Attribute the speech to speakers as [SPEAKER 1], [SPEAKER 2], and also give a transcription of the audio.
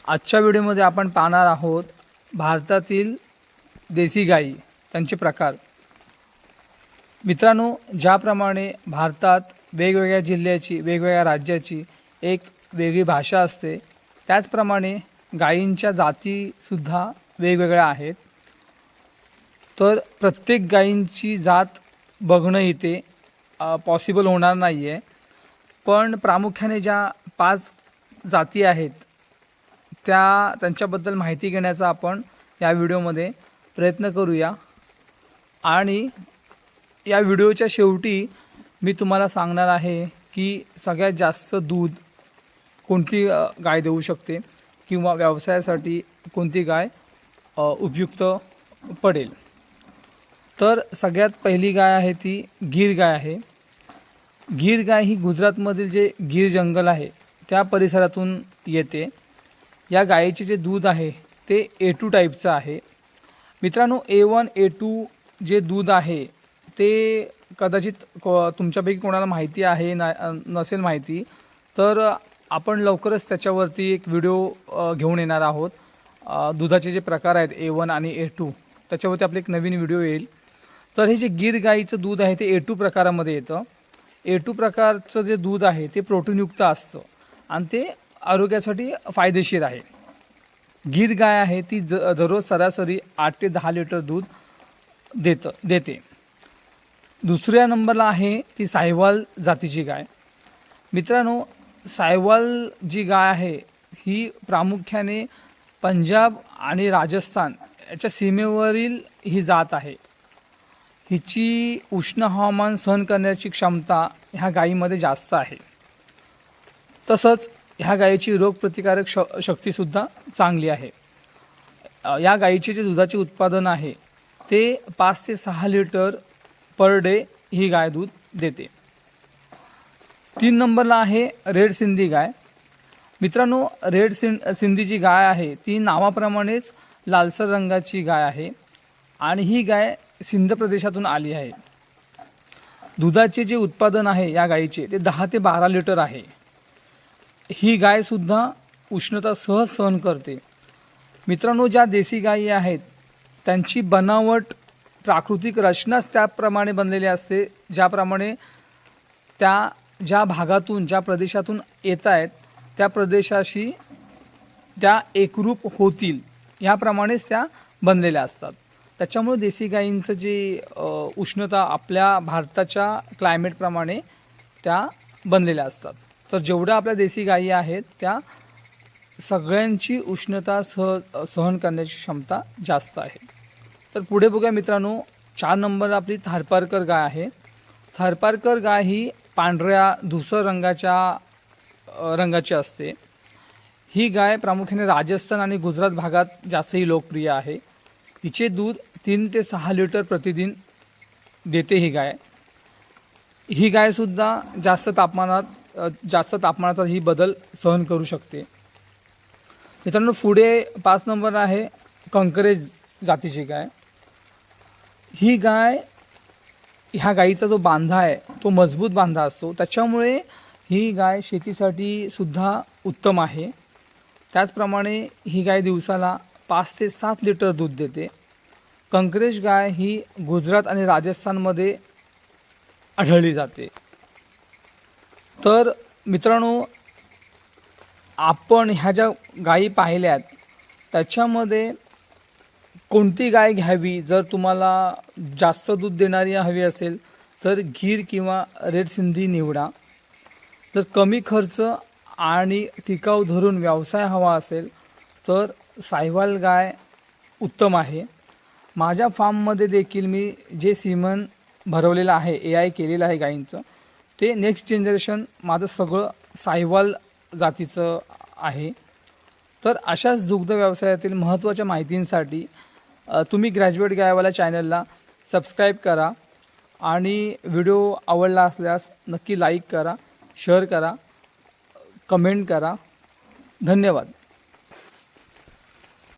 [SPEAKER 1] आजच्या व्हिडिओमध्ये आपण पाहणार आहोत भारतातील देसी गाई त्यांचे प्रकार। मित्रांनो, ज्याप्रमाणे भारतात वेगवेगळ्या जिल्ह्याची वेगवेगळ्या राज्याची एक वेगळी भाषा असते, त्याचप्रमाणे गायींच्या जातीसुद्धा वेगवेगळ्या आहेत। तर प्रत्येक गायींची जात बघणं इथे पॉसिबल होणार नाही आहे, पण प्रामुख्याने ज्या 5 जाती आहेत त्यांच्याबद्दल माहिती घेण्याचा आपण या व्हिडिओमध्ये प्रयत्न करूया। आणि या व्हिडिओच्या शेवटी मी तुम्हाला सांगणार आहे की सगळ्यात जास्त दूध कोणती गाय देऊ शकते किंवा व्यवसायासाठी कोणती गाय उपयुक्त पडेल। तर सगळ्यात पहिली गाय आहे ती गीर गाय आहे। गीर गाय ही गुजरातमधील जे गीर जंगल आहे त्या परिसरातून येते। या गायीचे जे दूध आहे ते A2 टाईपचं आहे। मित्रांनो, A1 A2 जे दूध आहे ते कदाचित तुमच्यापैकी कोणाला माहिती आहे नसेल माहिती, तर आपण लवकरच त्याच्यावरती एक व्हिडिओ घेऊन येणार आहोत। दुधाचे जे प्रकार आहेत A1 आणि A2 त्याच्यावरती आपले एक नवीन व्हिडिओ येईल। तर हे जे गीर गाईचं दूध आहे ते A2 प्रकारामध्ये येतं। A2 प्रकारचं जे दूध आहे ते प्रोटीनयुक्त असतं आणि ते आरोग्यासाठी फायदेशीर आहे। गीर गाय आहे ती दररोज सरासरी 8 ते 10 लिटर दूध देते। दुसऱ्या नंबरला आहे ती साहिवाल जातीची गाय। मित्रांनो, साहिवाल जी गाय आहे ही प्रामुख्याने पंजाब आणि राजस्थान याच्या सीमेवरील ही जात आहे। हिची उष्ण हवामान सहन करण्याची क्षमता ह्या गायीमध्ये जास्त आहे। तसंच ह्या गायीची रोगप्रतिकारक शक्तीसुद्धा चांगली आहे। या गायीचे जे दुधाचे उत्पादन आहे ते 5 ते 6 लिटर पर डे ही गाय दूध देते। 3 नंबरला आहे रेड सिंधी गाय। मित्रांनो, रेड सिंधी जी गाय आहे ती नावाप्रमाणेच लालसर रंगाची गाय आहे आणि ही गाय सिंध प्रदेशातून आली आहे। दुधाचे जे उत्पादन आहे या गायीचे ते 10 ते 12 लिटर आहे। ही गायसुद्धा उष्णता सहज सहन करते। मित्रांनो, ज्या देसी गायी आहेत त्यांची बनावट प्राकृतिक रचनाच त्याप्रमाणे बनलेली असते, ज्याप्रमाणे ज्या भागातून ज्या प्रदेशातून येत आहेत त्या प्रदेशाशी त्या एकरूप होतील याप्रमाणेच त्या बनलेल्या असतात। त्याच्यामुळे देसी गायींचं जे उष्णता आपल्या भारताच्या क्लायमेटप्रमाणे त्या बनलेल्या असतात। तर जेवढ्या आपल्या देसी गायी आहेत त्या सगळ्यांची उष्णता सहन करण्याची क्षमता जास्त आहे। तर पुढे बघूया मित्रांनो, 4 नंबर आपली थारपारकर गाय आहे। थारपारकर गाय ही पांढऱ्या धूसर रंगाची असते। ही गाय प्रामुख्याने राजस्थान आणि गुजरात भागात जास्तही लोकप्रिय आहे। हिचे दूध 3 ते 6 लिटर प्रतिदिन देते ही गाय। ही गायसुद्धा जास्त तापमानाचा ही बदल सहन करू शकते। मित्रांनो, पुढे 5 नंबर आहे कंकरेज जातीची गाय। ही गाय, ह्या गायीचा जो बांधा आहे तो मजबूत बांधा असतो, त्याच्यामुळे ही गाय शेतीसाठी सुद्धा उत्तम आहे। त्याचप्रमाणे ही गाय दिवसाला 5 ते 7 लिटर दूध देते। कंकरेज गाय ही गुजरात आणि राजस्थानमध्ये आढळली जाते। तर मित्रांनो, आपण ह्या ज्या गायी पाहिल्यात त्याच्यामध्ये कोणती गाय घ्यावी, जर तुम्हाला जास्त दूध देणारी हवी असेल तर गीर किंवा रेड सिंधी निवडा। जर कमी खर्च आणि टिकाऊ धरून व्यवसाय हवा असेल तर साहिवाल गाय उत्तम आहे। माझ्या फार्ममध्ये देखील मी जे सीमन भरवलेलं आहे, AI केलेलं आहे गायींचं, ते नेक्स्ट जनरेशन माझं सगळं साहिवाल जातीचं आहे। तर अशाच दुग्ध व्यवसायातील महत्त्वाच्या माहितींसाठी तुम्ही ग्रॅज्युएट गायवाला चॅनलला सबस्क्राईब करा आणि व्हिडिओ आवडला असल्यास नक्की लाईक करा, शेअर करा, कमेंट करा। धन्यवाद।